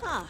Huh.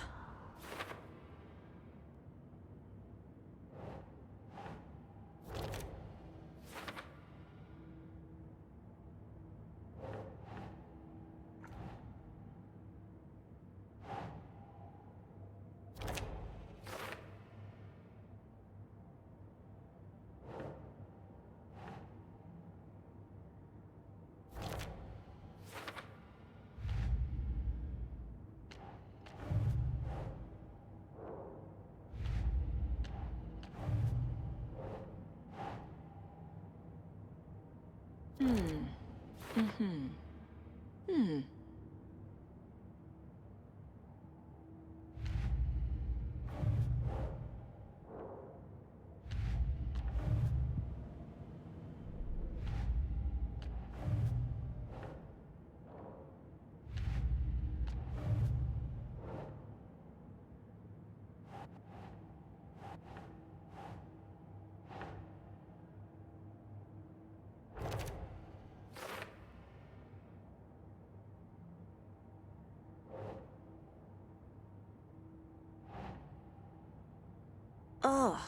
Oh.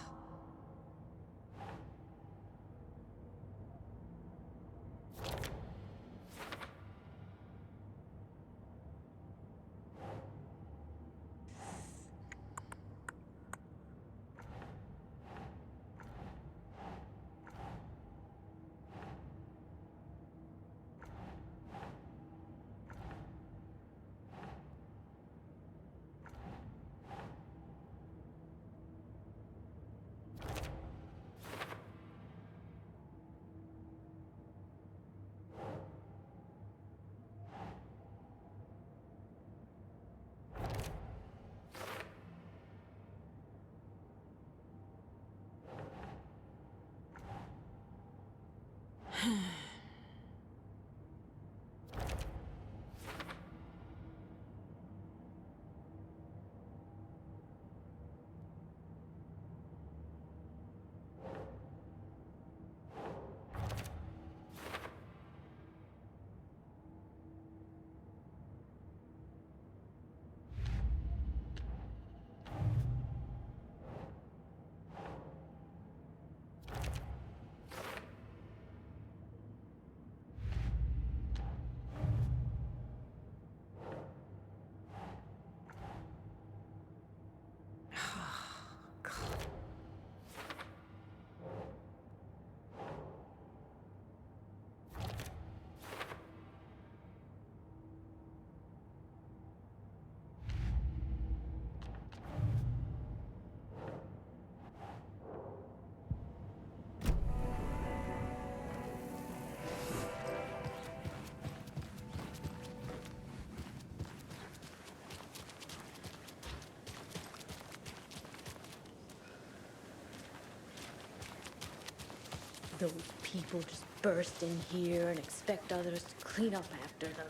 Those people just burst in here and expect others to clean up after them.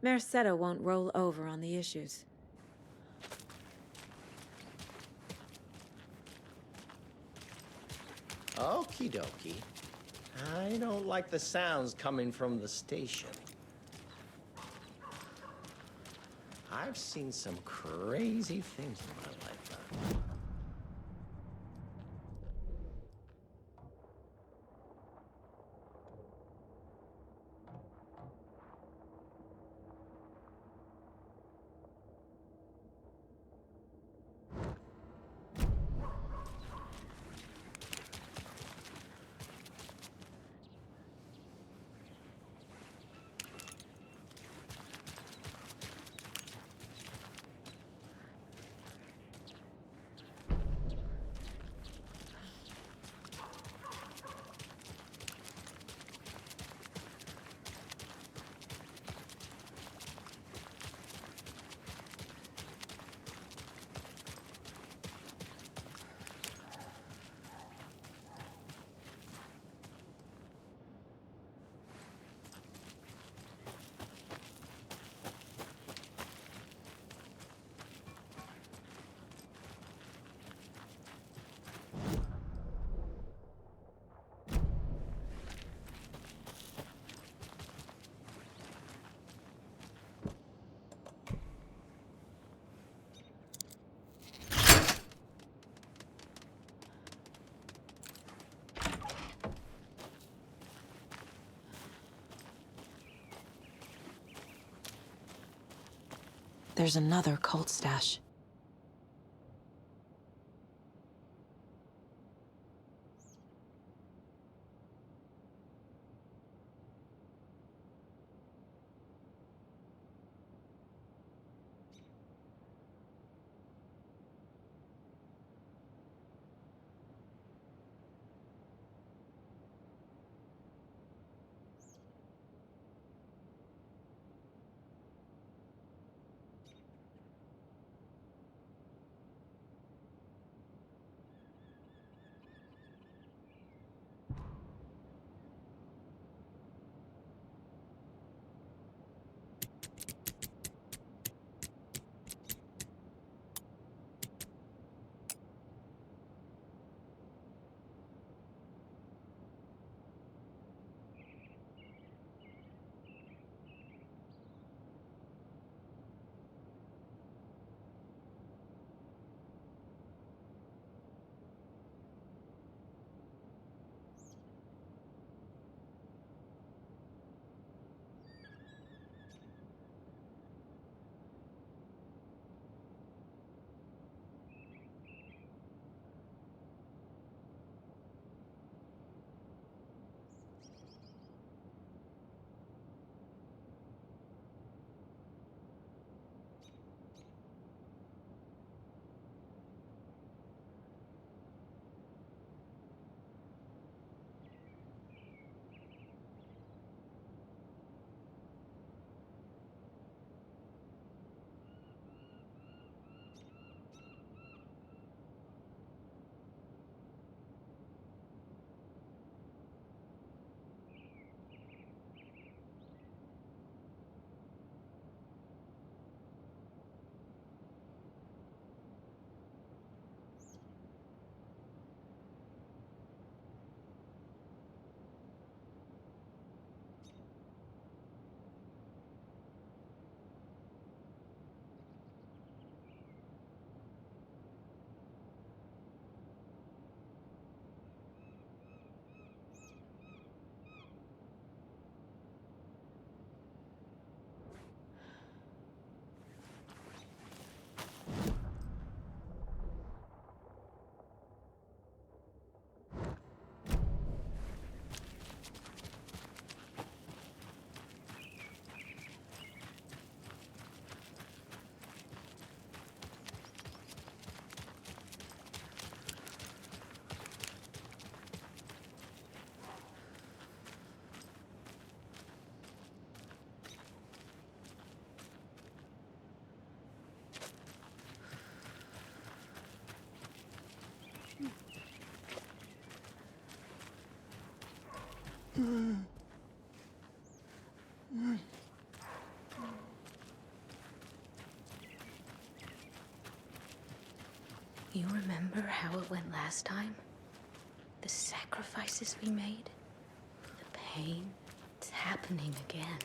Merced won't roll over on the issues. Okie dokie. I don't like the sounds coming from the station. I've seen some crazy things in my lifetime. There's another cult stash. You remember how it went last time? The sacrifices we made? The pain? It's happening again.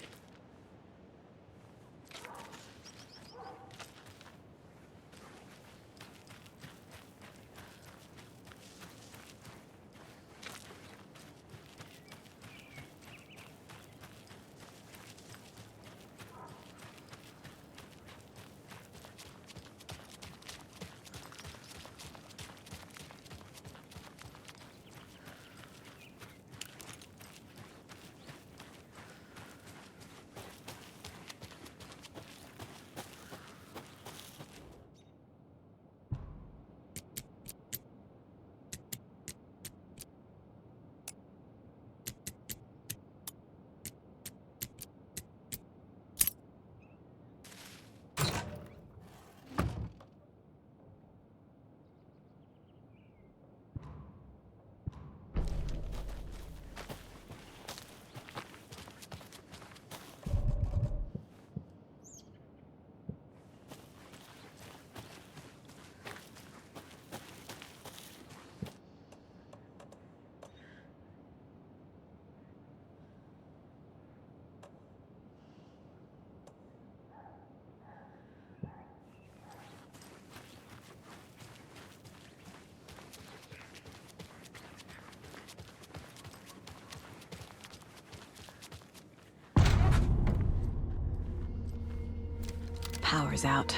power's out.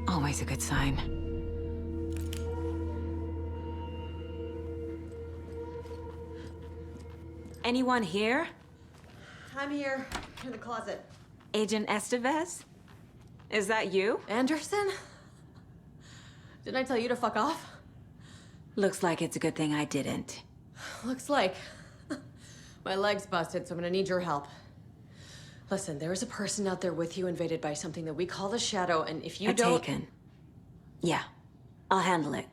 Always a good sign. Anyone here? I'm here, in the closet. Agent Estevez? Is that you? Anderson? Didn't I tell you to fuck off? Looks like it's a good thing I didn't. Looks like. My leg's busted, so I'm gonna need your help. Listen, there is a person out there with you invaded by something that we call the Shadow, and if you don't... Taken. Yeah, I'll handle it.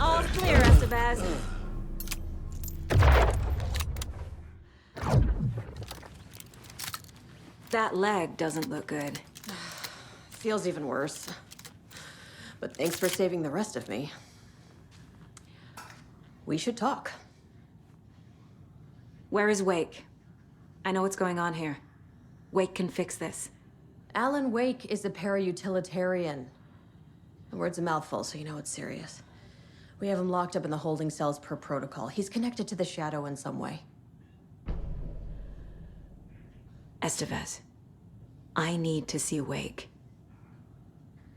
All clear, Estevez. That leg doesn't look good. Feels even worse. But thanks for saving the rest of me. We should talk. Where is Wake? I know what's going on here. Wake can fix this. Alan Wake is a para-utilitarian. The word's a mouthful, so you know it's serious. We have him locked up in the holding cells per protocol. He's connected to the Shadow in some way. Estevez, I need to see Wake.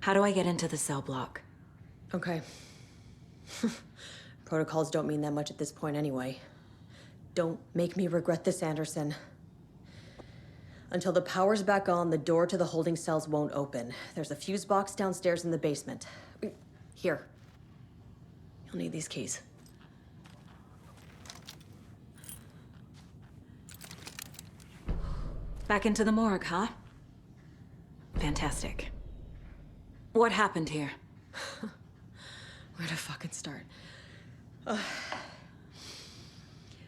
How do I get into the cell block? Okay. Protocols don't mean that much at this point anyway. Don't make me regret this, Anderson. Until the power's back on, the door to the holding cells won't open. There's a fuse box downstairs in the basement. Here. You'll need these keys. Back into the morgue, huh? Fantastic. What happened here? Where to fucking start?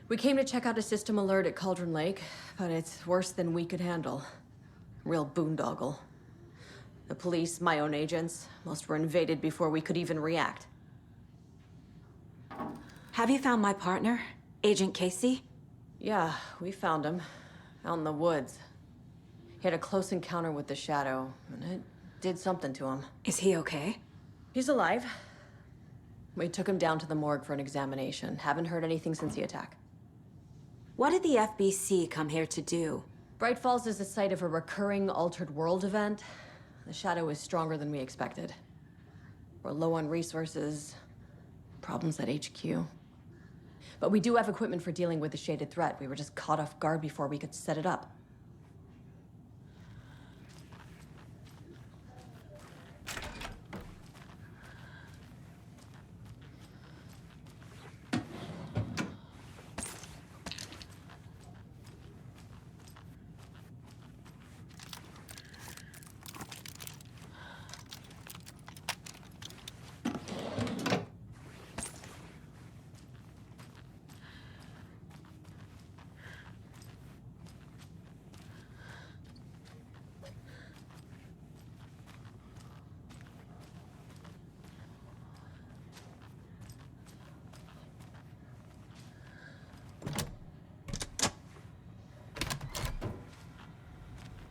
We came to check out a system alert at Cauldron Lake, but it's worse than we could handle. Real boondoggle. The police, my own agents, most were invaded before we could even react. Have you found my partner, Agent Casey? Yeah, we found him. Out in the woods. He had a close encounter with the Shadow, and it did something to him. Is he okay? He's alive. We took him down to the morgue for an examination. Haven't heard anything since the attack. What did the FBC come here to do? Bright Falls is the site of a recurring Altered World event. The Shadow is stronger than we expected. We're low on resources, problems at HQ. But we do have equipment for dealing with the shaded threat. We were just caught off guard before we could set it up.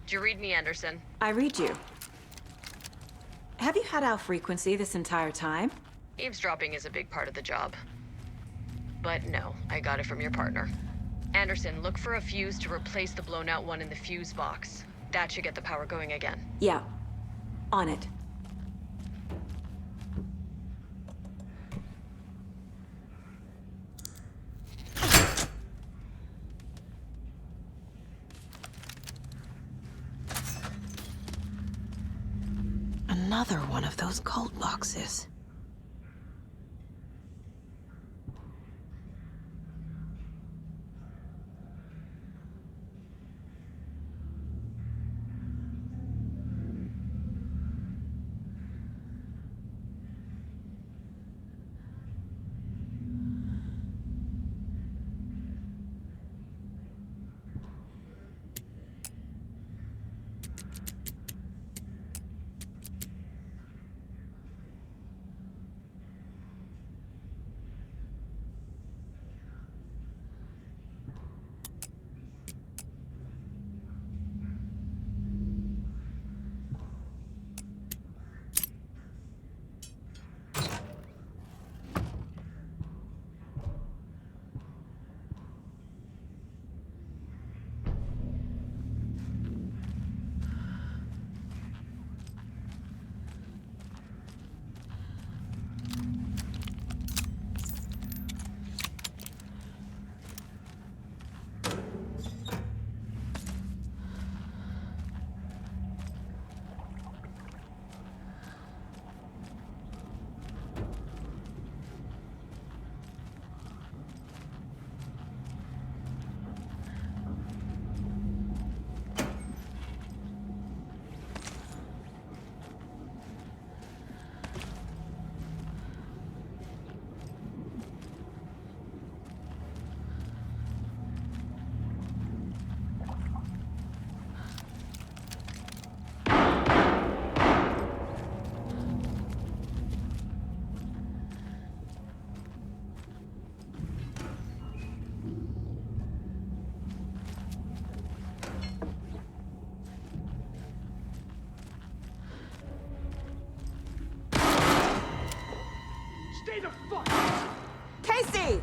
Did you read me, Anderson? I read you. Have you had our frequency this entire time? Eavesdropping is a big part of the job. But no, I got it from your partner. Anderson, look for a fuse to replace the blown out one in the fuse box. That should get the power going again. Yeah. On it. Another one of those cult boxes. Stay the fuck! Casey!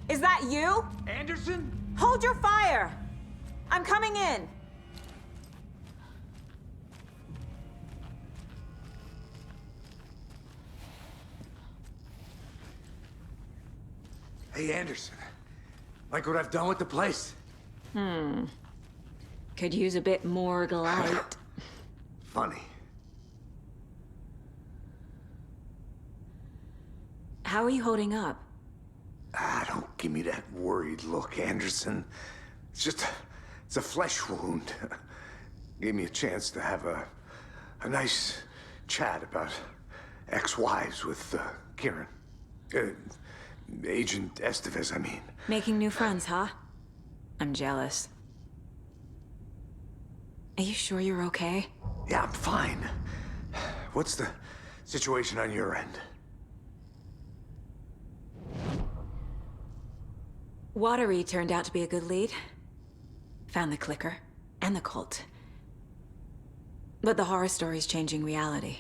Is that you? Anderson? Hold your fire! I'm coming in! Hey, Anderson. Like what I've done with the place? Could use a bit more light. Funny. How are you holding up? Don't give me that worried look, Anderson. It's a flesh wound. Gave me a chance to have a nice chat about ex-wives with Kieran. Agent Estevez, I mean. Making new friends, huh? I'm jealous. Are you sure you're okay? Yeah, I'm fine. What's the situation on your end? Watery turned out to be a good lead. Found the clicker and the cult. But the horror story's changing reality.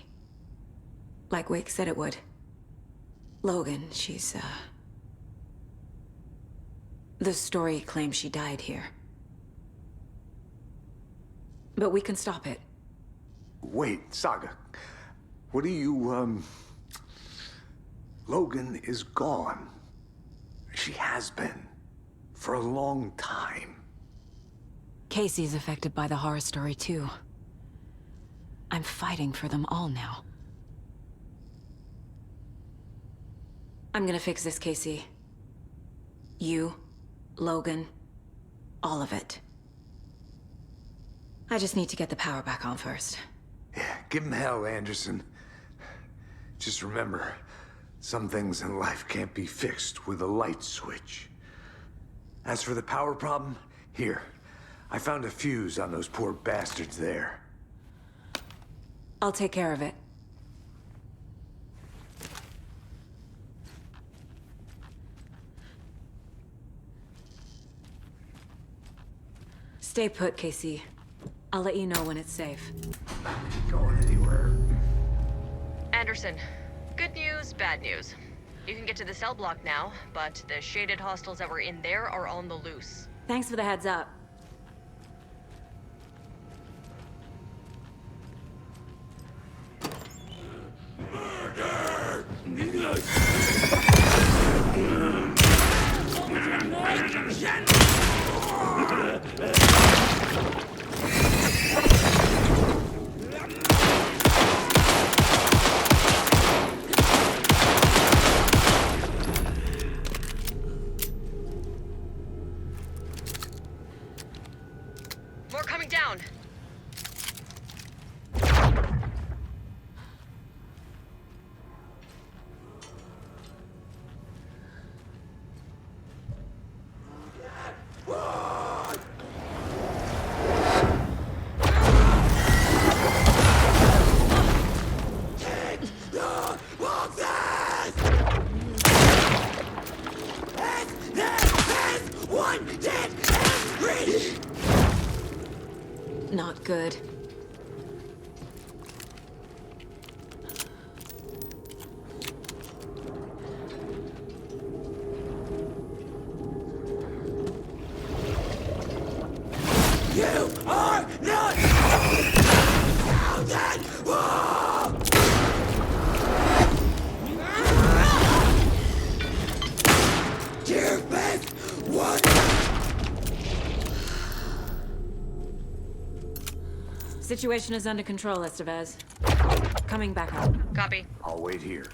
Like Wake said it would. Logan, she's, the story claims she died here. But we can stop it. Wait, Saga. What do you, Logan is gone. She has been. For a long time. Casey's affected by the horror story, too. I'm fighting for them all now. I'm gonna fix this, Casey. You, Logan, all of it. I just need to get the power back on first. Yeah, give him hell, Anderson. Just remember, some things in life can't be fixed with a light switch. As for the power problem, here. I found a fuse on those poor bastards there. I'll take care of it. Stay put, Casey. I'll let you know when it's safe. Going anywhere. Anderson, good news, bad news. You can get to the cell block now, but the shaded hostiles that were in there are on the loose. Thanks for the heads up. More coming down. Not good. You are not grounded! Dear Beth, what? Situation is under control, Estevez. Coming back up. Copy. I'll wait here.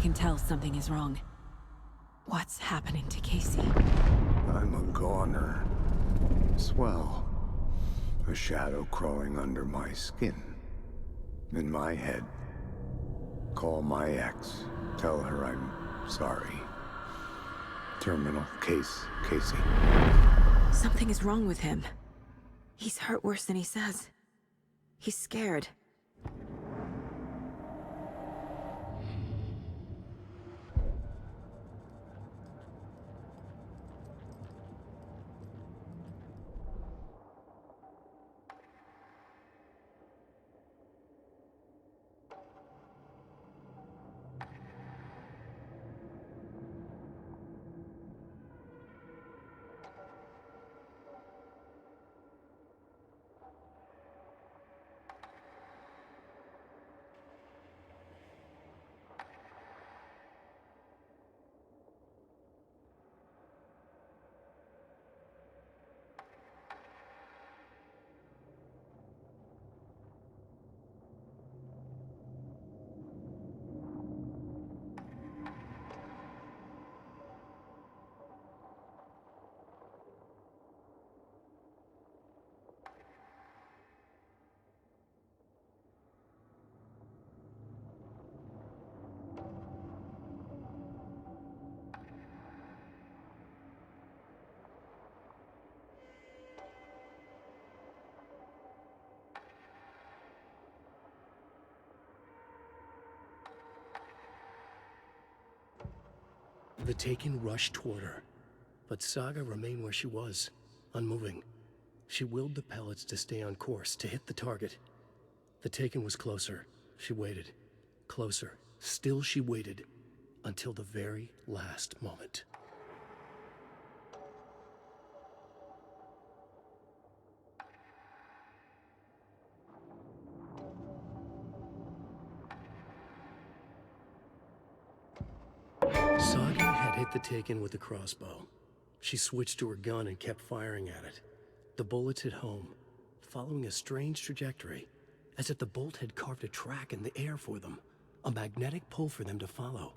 can tell something is wrong. What's happening to Casey? I'm a goner. Swell. A shadow crawling under my skin. In my head. Call my ex. Tell her I'm sorry. Terminal case, Casey. Something is wrong with him. He's hurt worse than he says. He's scared. The Taken rushed toward her, but Saga remained where she was, unmoving. She willed the pellets to stay on course, to hit the target. The Taken was closer. She waited. Closer. Still she waited, until the very last moment. Saga had hit the Taken with the crossbow. She switched to her gun and kept firing at it. The bullets hit home, following a strange trajectory, as if the bolt had carved a track in the air for them, a magnetic pull for them to follow.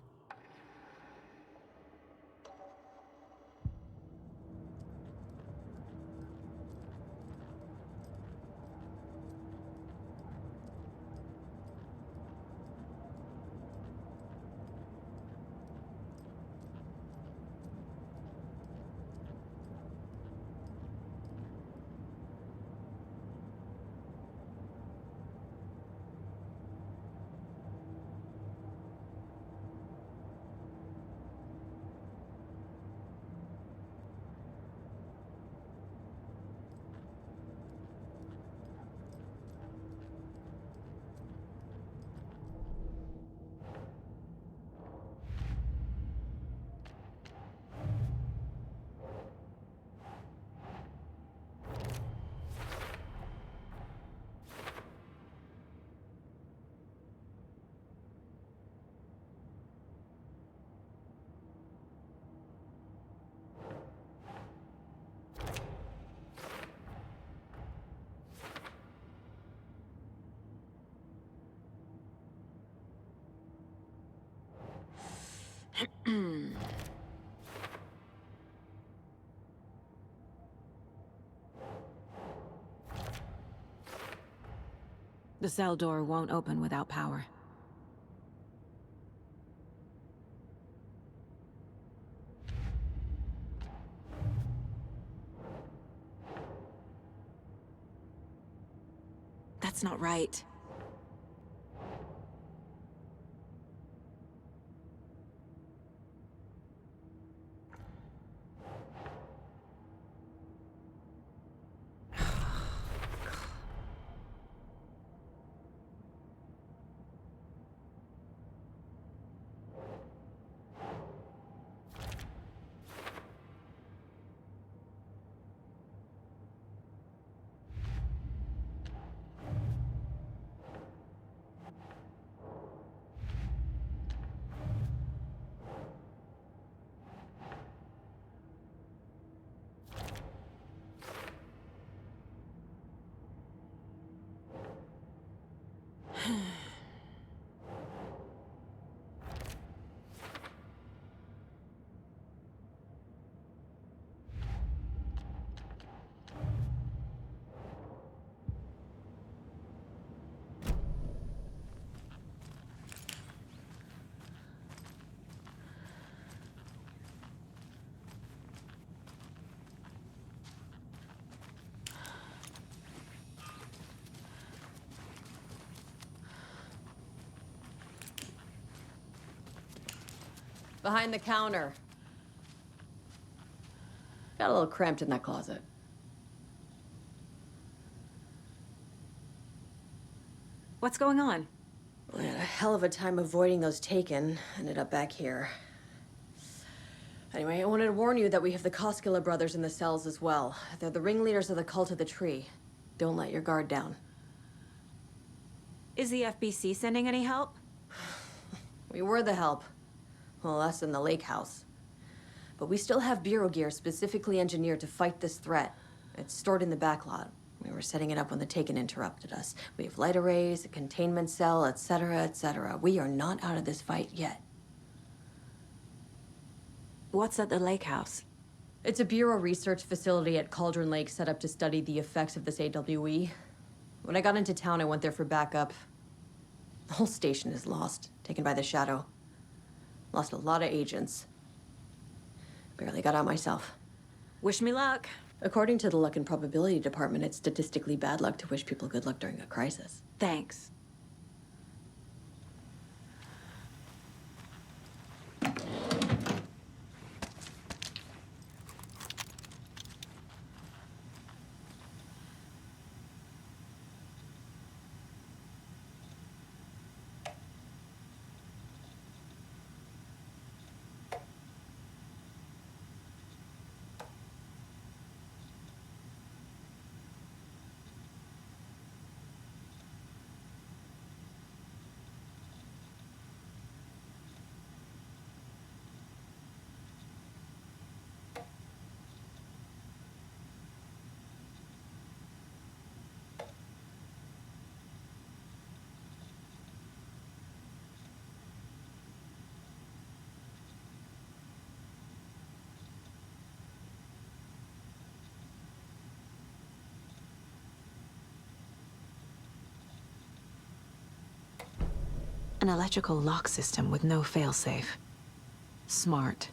The cell door won't open without power. That's not right. Behind the counter. Got a little cramped in that closet. What's going on? We had a hell of a time avoiding those taken. Ended up back here. Anyway, I wanted to warn you that we have the Koskela brothers in the cells as well. They're the ringleaders of the cult of the tree. Don't let your guard down. Is the FBC sending any help? We were the help. Well, us in the lake house. But we still have Bureau gear specifically engineered to fight this threat. It's stored in the backlot. We were setting it up when the Taken interrupted us. We have light arrays, a containment cell, etc., etc. We are not out of this fight yet. What's at the lake house? It's a Bureau research facility at Cauldron Lake set up to study the effects of this AWE. When I got into town, I went there for backup. The whole station is lost, taken by the Shadow. Lost a lot of agents. Barely got out myself. Wish me luck. According to the Luck and Probability Department, it's statistically bad luck to wish people good luck during a crisis. Thanks. An electrical lock system with no failsafe. Smart.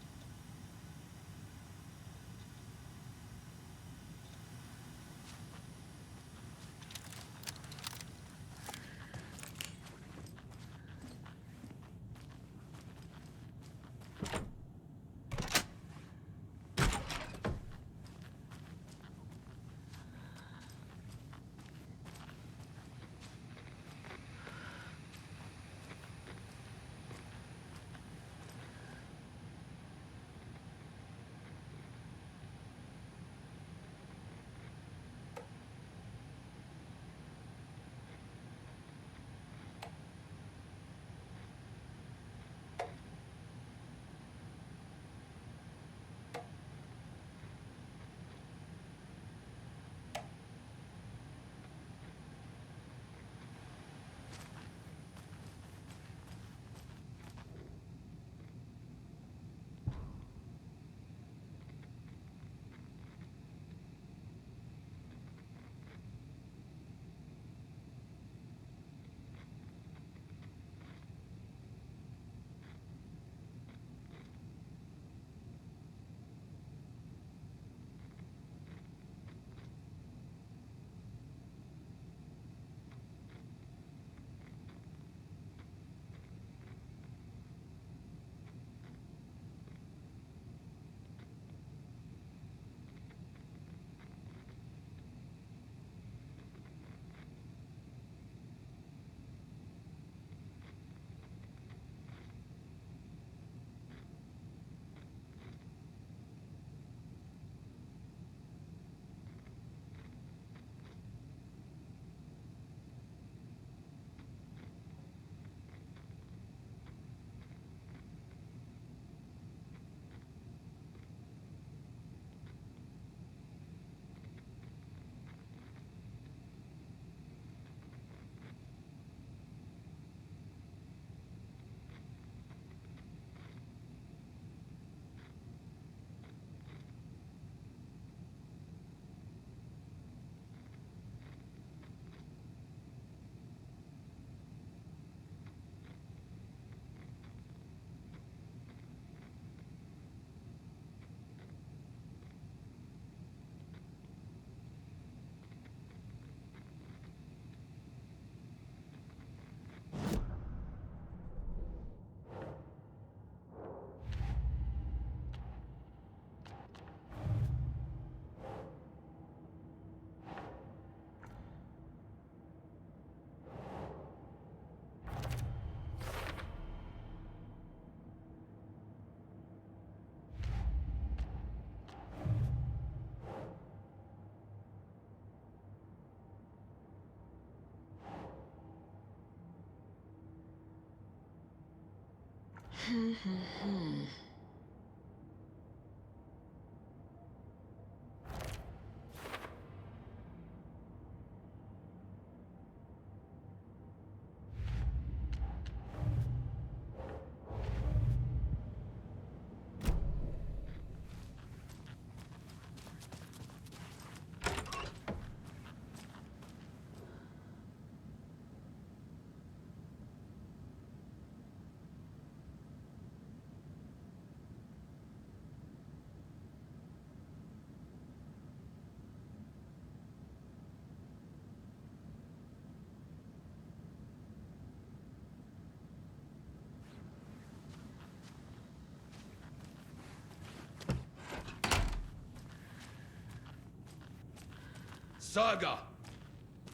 Saga!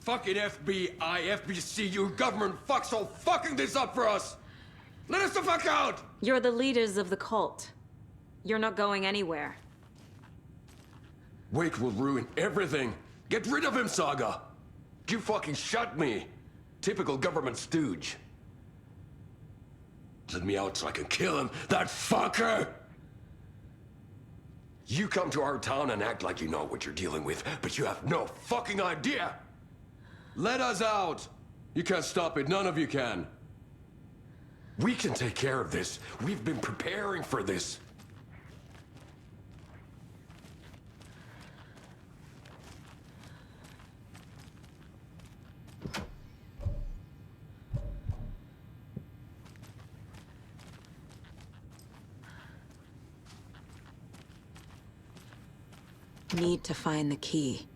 Fucking FBI, FBC, you government fucks all fucking this up for us! Let us the fuck out! You're the leaders of the cult. You're not going anywhere. Wake will ruin everything. Get rid of him, Saga! You fucking shot me! Typical government stooge. Let me out so I can kill him, that fucker! You come to our town and act like you know what you're dealing with, but you have no fucking idea! Let us out! You can't stop it, none of you can. We can take care of this. We've been preparing for this. Need to find the key.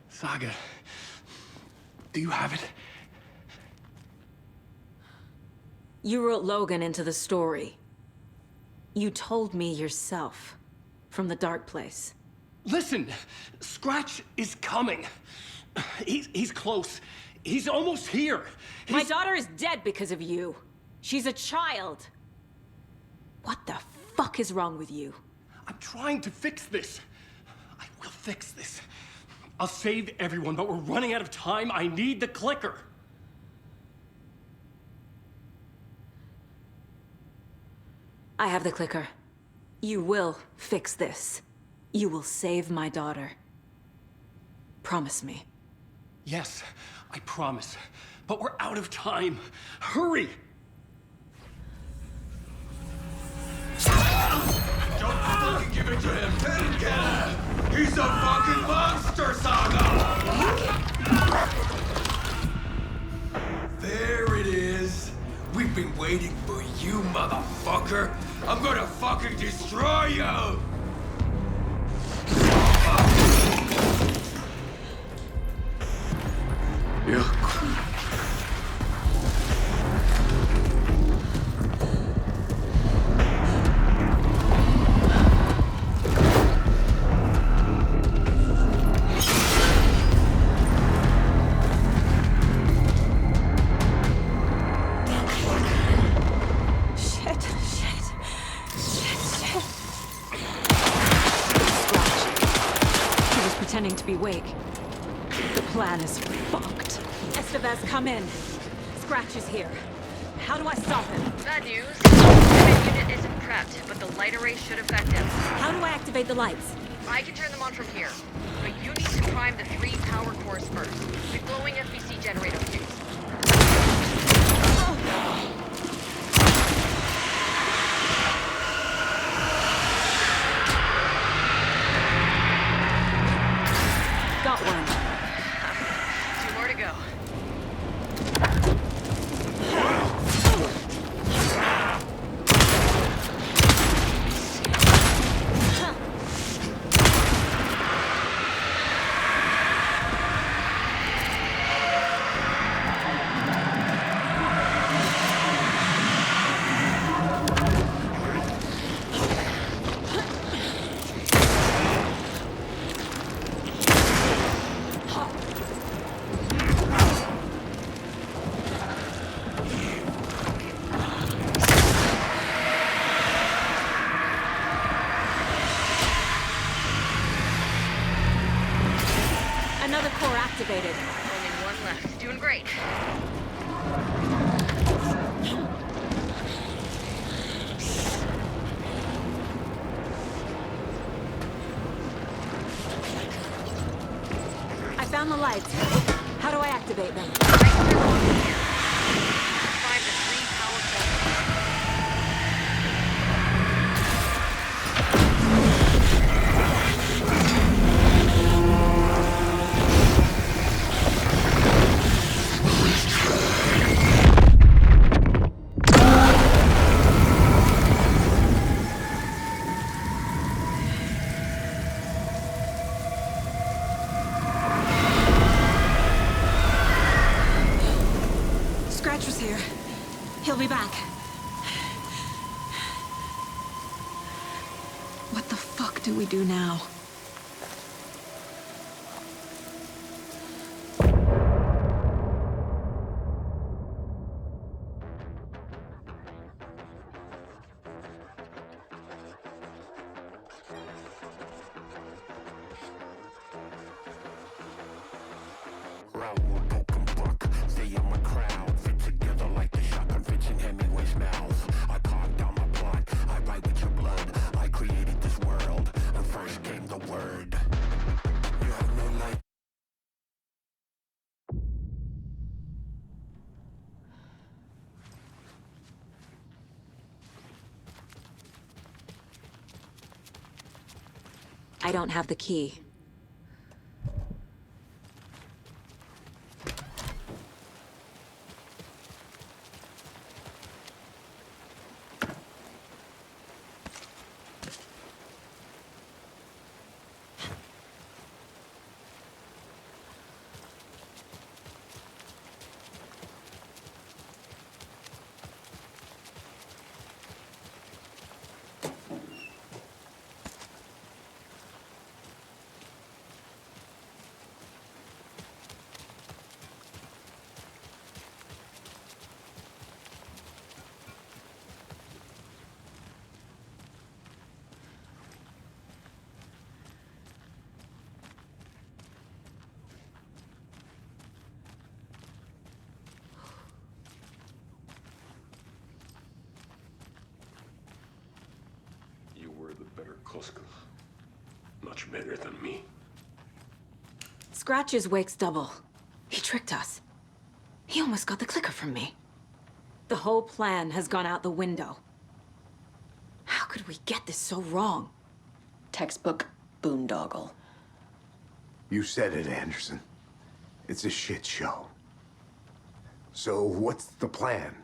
Saga, do you have it? You wrote Logan into the story. You told me yourself. From the dark place. Listen, Scratch is coming. He's close. He's almost here. My daughter is dead because of you. She's a child. What the fuck is wrong with you? I'm trying to fix this. I will fix this. I'll save everyone, but we're running out of time. I need the clicker. I have the clicker. You will fix this. You will save my daughter. Promise me. Yes, I promise. But we're out of time. Hurry! Don't fucking give it to him! Get him! He's a fucking monster, Saga! There it is! We've been waiting for you, motherfucker! I'm gonna fucking destroy you! Yeah. Pretending to be Wake. The plan is fucked. Estevez, come in. Scratch is here. How do I stop him? Bad news. The unit isn't prepped, but the light array should affect him. How do I activate the lights? I can turn them on from here, but you need to prime the 3 power cores first. The glowing FBC generator fuse. Got one. 2 more to go. activated. Only one left. Doing great. I found the lights. How do I activate them? Find the 3 power poles. Scratch was here. He'll be back. What the fuck do we do now? I don't have the key. You were the better Koska. Much better than me. Scratch's wake's double. He tricked us. He almost got the clicker from me. The whole plan has gone out the window. How could we get this so wrong? Textbook boondoggle. You said it, Anderson. It's a shit show. So what's the plan?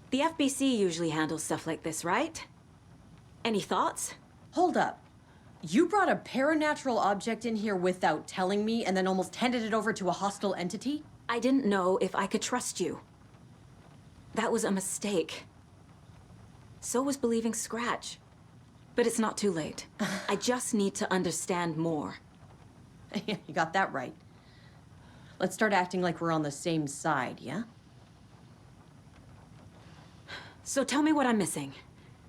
The FBC usually handles stuff like this, right? Any thoughts? Hold up. You brought a paranatural object in here without telling me and then almost handed it over to a hostile entity? I didn't know if I could trust you. That was a mistake. So was believing Scratch. But it's not too late. I just need to understand more. Yeah, you got that right. Let's start acting like we're on the same side, yeah? So tell me what I'm missing.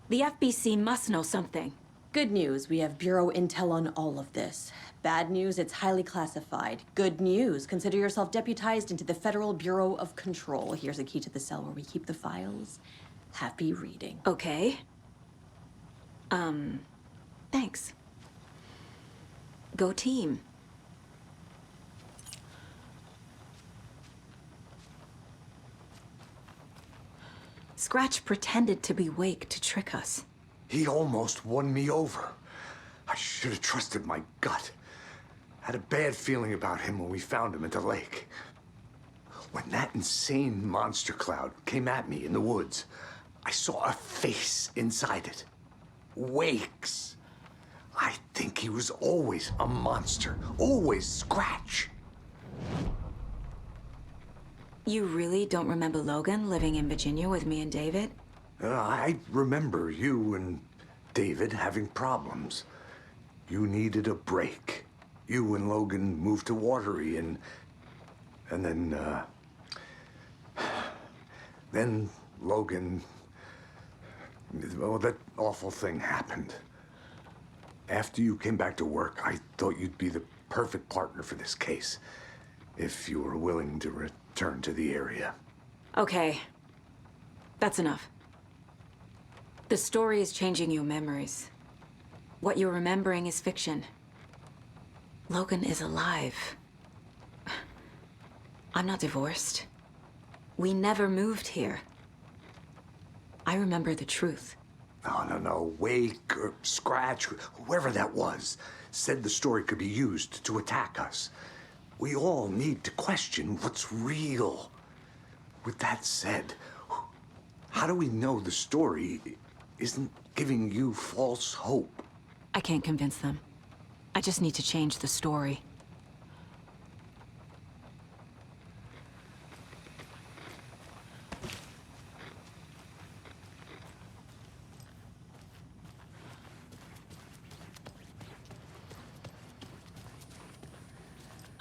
The FBC must know something. Good news, we have Bureau intel on all of this. Bad news, it's highly classified. Good news, consider yourself deputized into the Federal Bureau of Control. Here's a key to the cell where we keep the files. Happy reading. Okay. Thanks. Go team. Scratch pretended to be Wake to trick us. He almost won me over. I should have trusted my gut. Had a bad feeling about him when we found him at the lake. When that insane monster cloud came at me in the woods, I saw a face inside it. Wake's. I think he was always a monster. Always Scratch. You really don't remember Logan living in Virginia with me and David? I remember you and David having problems. You needed a break. You and Logan moved to Watery and then Logan, well, that awful thing happened. After you came back to work, I thought you'd be the perfect partner for this case, if you were willing to return to the area. Okay. That's enough. The story is changing your memories. What you're remembering is fiction. Logan is alive. I'm not divorced. We never moved here. I remember the truth. No. Wake or Scratch, whoever that was, said the story could be used to attack us. We all need to question what's real. With that said, how do we know the story isn't giving you false hope? I can't convince them. I just need to change the story.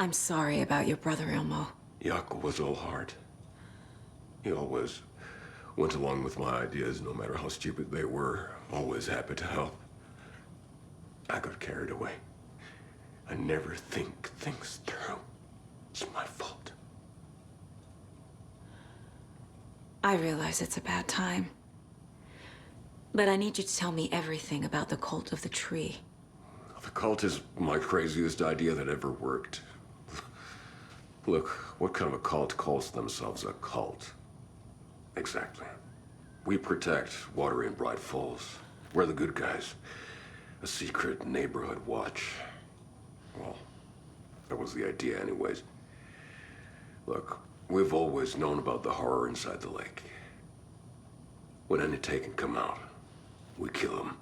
I'm sorry about your brother, Elmo. Jaco was all heart. He always went along with my ideas, no matter how stupid they were. Always happy to help. I got carried away. I never think things through. It's my fault. I realize it's a bad time. But I need you to tell me everything about the cult of the tree. The cult is my craziest idea that ever worked. Look, what kind of a cult calls themselves a cult? Exactly. We protect Water in Bright Falls. We're the good guys. A secret neighborhood watch. Well, that was the idea anyways. Look, we've always known about the horror inside the lake. When any Taken come out, we kill them.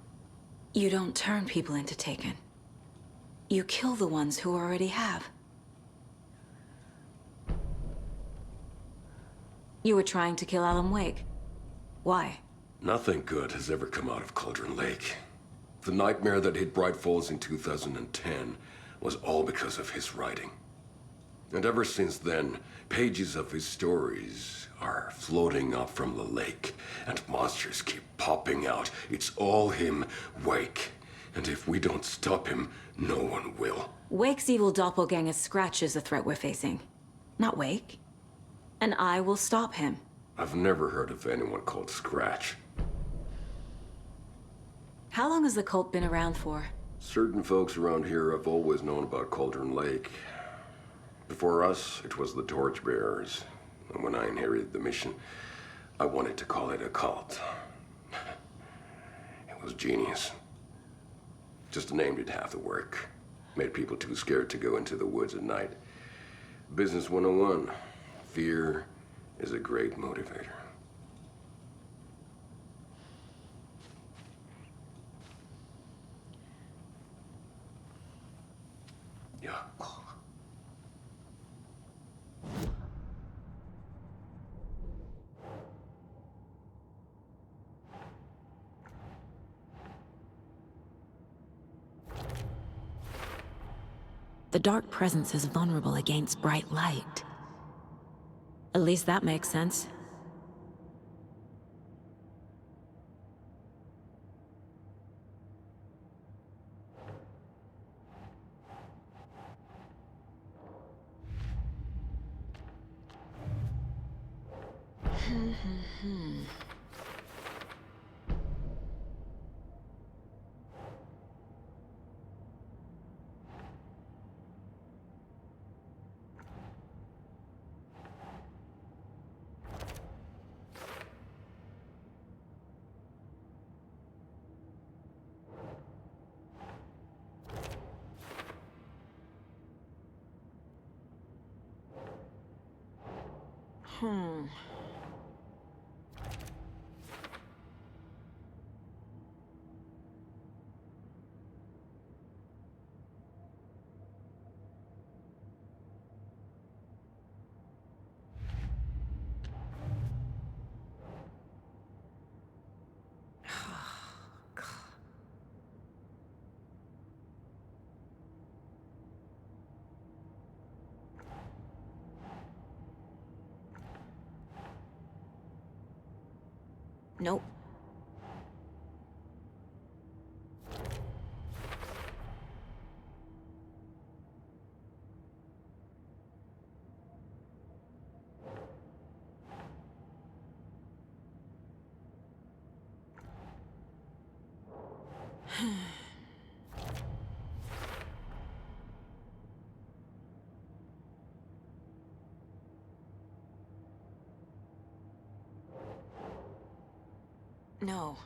You don't turn people into Taken. You kill the ones who already have. You were trying to kill Alan Wake. Why? Nothing good has ever come out of Cauldron Lake. The nightmare that hit Bright Falls in 2010 was all because of his writing. And ever since then, pages of his stories are floating up from the lake, and monsters keep popping out. It's all him, Wake. And if we don't stop him, no one will. Wake's evil doppelganger Scratch is the threat we're facing, not Wake. And I will stop him. I've never heard of anyone called Scratch. How long has the cult been around for? Certain folks around here have always known about Cauldron Lake. Before us, it was the Torchbearers. And when I inherited the mission, I wanted to call it a cult. It was genius. Just a name did half the work. Made people too scared to go into the woods at night. Business 101. Fear is a great motivator. Yeah. The dark presence is vulnerable against bright light. At least that makes sense. Nope. No.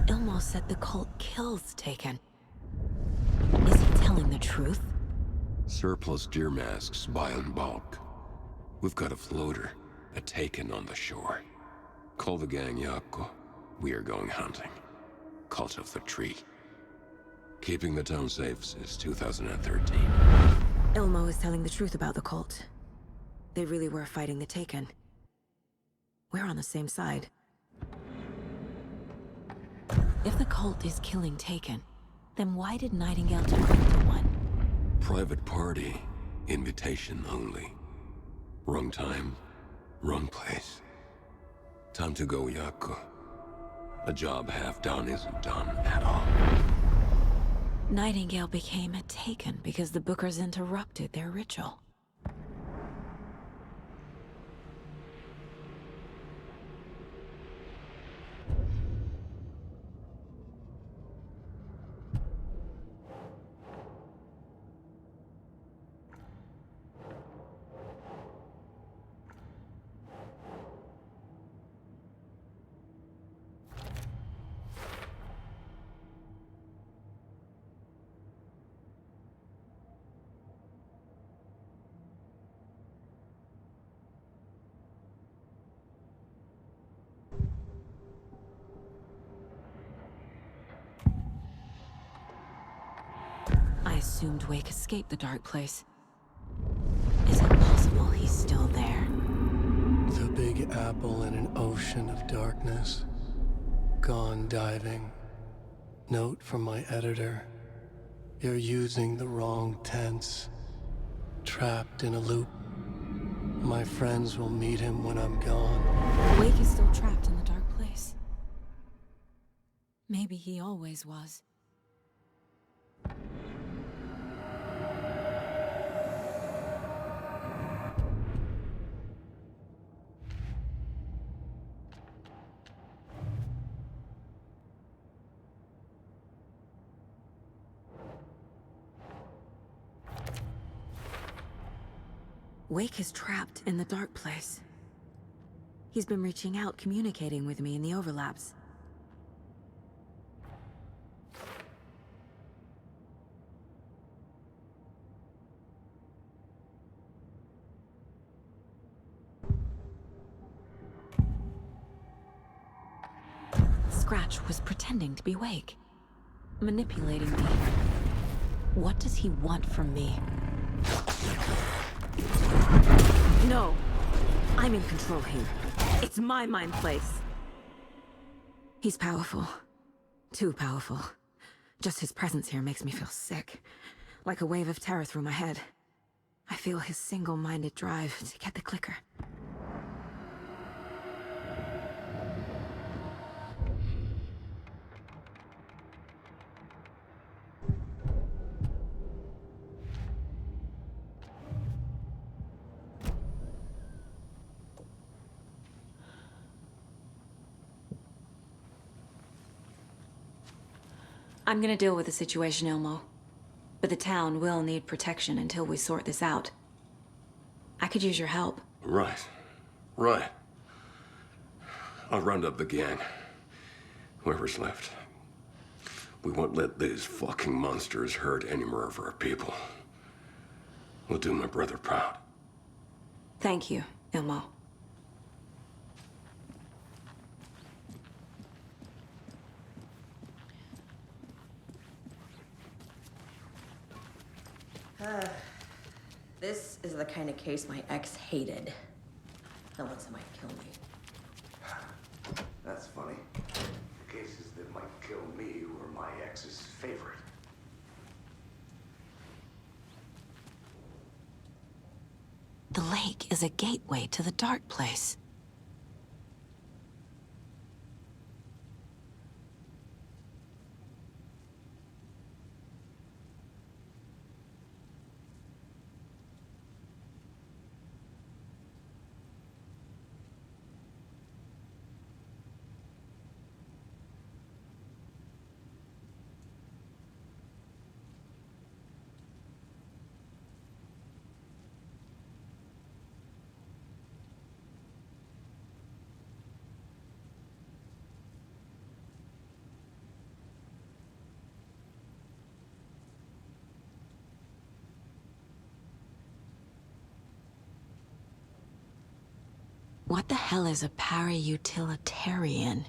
Ilmo said the cult kills Taken. Is he telling the truth? Surplus deer masks buy in bulk. We've got a floater, a Taken on the shore. Call the gang Yako. We are going hunting. Cult of the Tree. Keeping the town safe since 2013. Ilmo is telling the truth about the cult. They really were fighting the Taken. We're on the same side. If the cult is killing Taken, then why did Nightingale turn into one? Private party. Invitation only. Wrong time, wrong place. Time to go, Yako. A job half done isn't done at all. Nightingale became a Taken because the Bookers interrupted their ritual. I assumed Wake escaped the dark place. Is it possible he's still there? The Big Apple in an ocean of darkness. Gone diving. Note from my editor. You're using the wrong tense. Trapped in a loop. My friends will meet him when I'm gone. Wake is still trapped in the dark place. Maybe he always was. Wake is trapped in the dark place. He's been reaching out, communicating with me in the overlaps. Scratch was pretending to be Wake, manipulating me. What does he want from me? No! I'm in control here. It's my mind place. He's powerful. Too powerful. Just his presence here makes me feel sick. Like a wave of terror through my head. I feel his single-minded drive to get the clicker. I'm gonna deal with the situation, Ilmo. But the town will need protection until we sort this out. I could use your help. Right. Right. I'll round up the gang. Whoever's left. We won't let these fucking monsters hurt any more of our people. We'll do my brother proud. Thank you, Ilmo. This is the kind of case my ex hated. The ones that might kill me. That's funny. The cases that might kill me were my ex's favorite. The lake is a gateway to the dark place. What the hell is a para-utilitarian?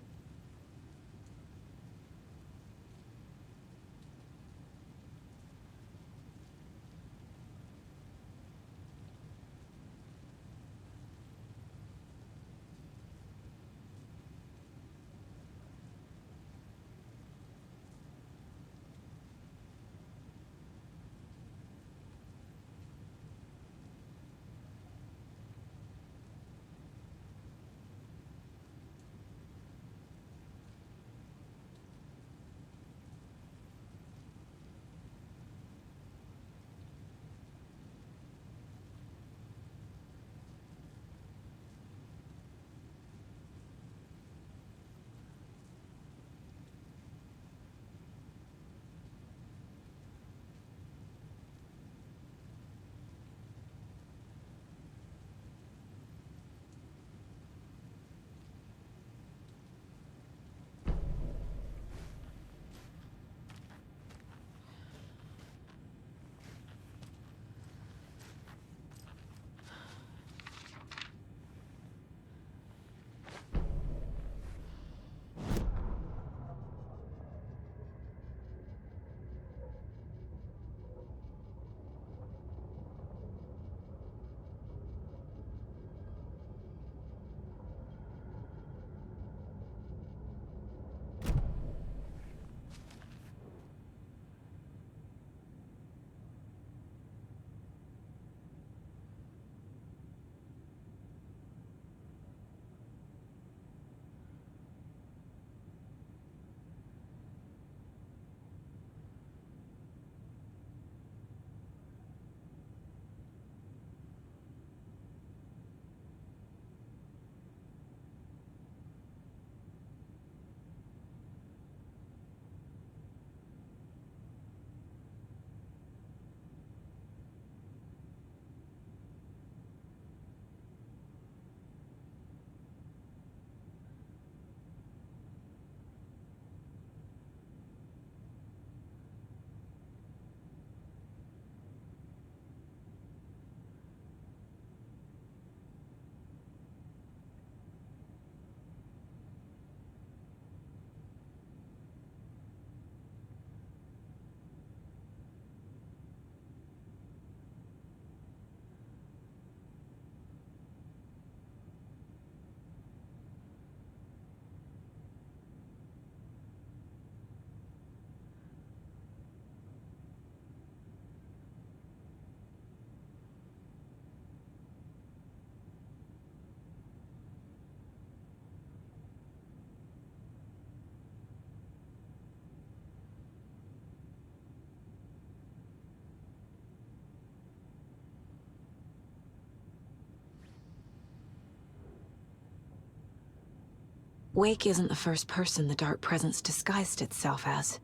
Wake isn't the first person the Dark Presence disguised itself as.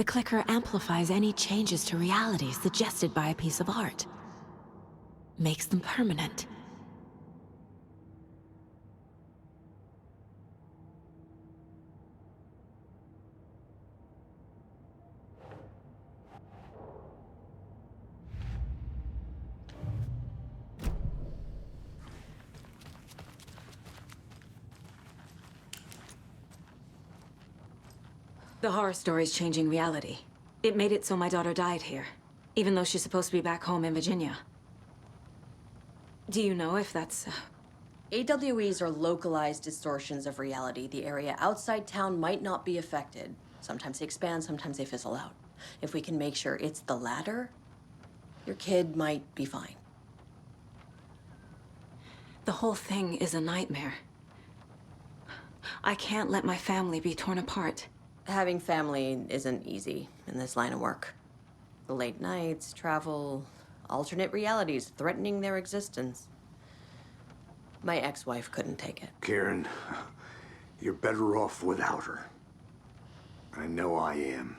clicker amplifies any changes to reality suggested by a piece of art. Makes them permanent. The horror story's changing reality. It made it so my daughter died here, even though she's supposed to be back home in Virginia. Do you know if that's... AWEs are localized distortions of reality. The area outside town might not be affected. Sometimes they expand, sometimes they fizzle out. If we can make sure it's the latter, your kid might be fine. The whole thing is a nightmare. I can't let my family be torn apart. Having family isn't easy in this line of work. The late nights, travel, alternate realities threatening their existence. My ex-wife couldn't take it. Karen, you're better off without her. I know I am.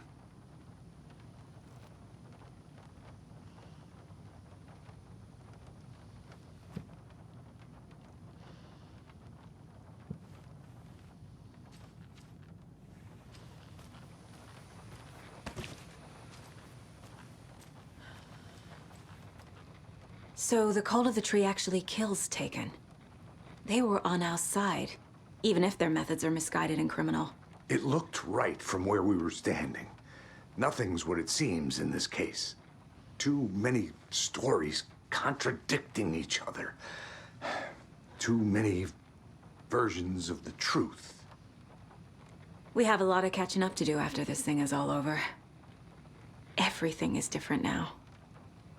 So the cult of the tree actually kills Taken. They were on our side, even if their methods are misguided and criminal. It looked right from where we were standing. Nothing's what it seems in this case. Too many stories contradicting each other. Too many versions of the truth. We have a lot of catching up to do after this thing is all over. Everything is different now.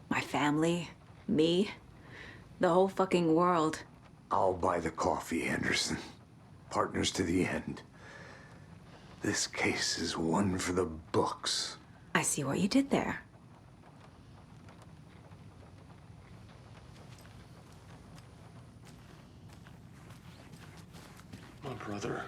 My family, me, the whole fucking world. I'll buy the coffee, Anderson. Partners to the end. This case is one for the books. I see what you did there. My brother.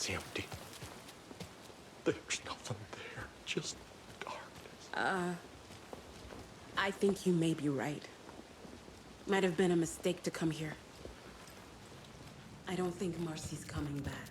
It's empty. There's nothing there, just darkness. I think you may be right. Might have been a mistake to come here. I don't think Marcy's coming back.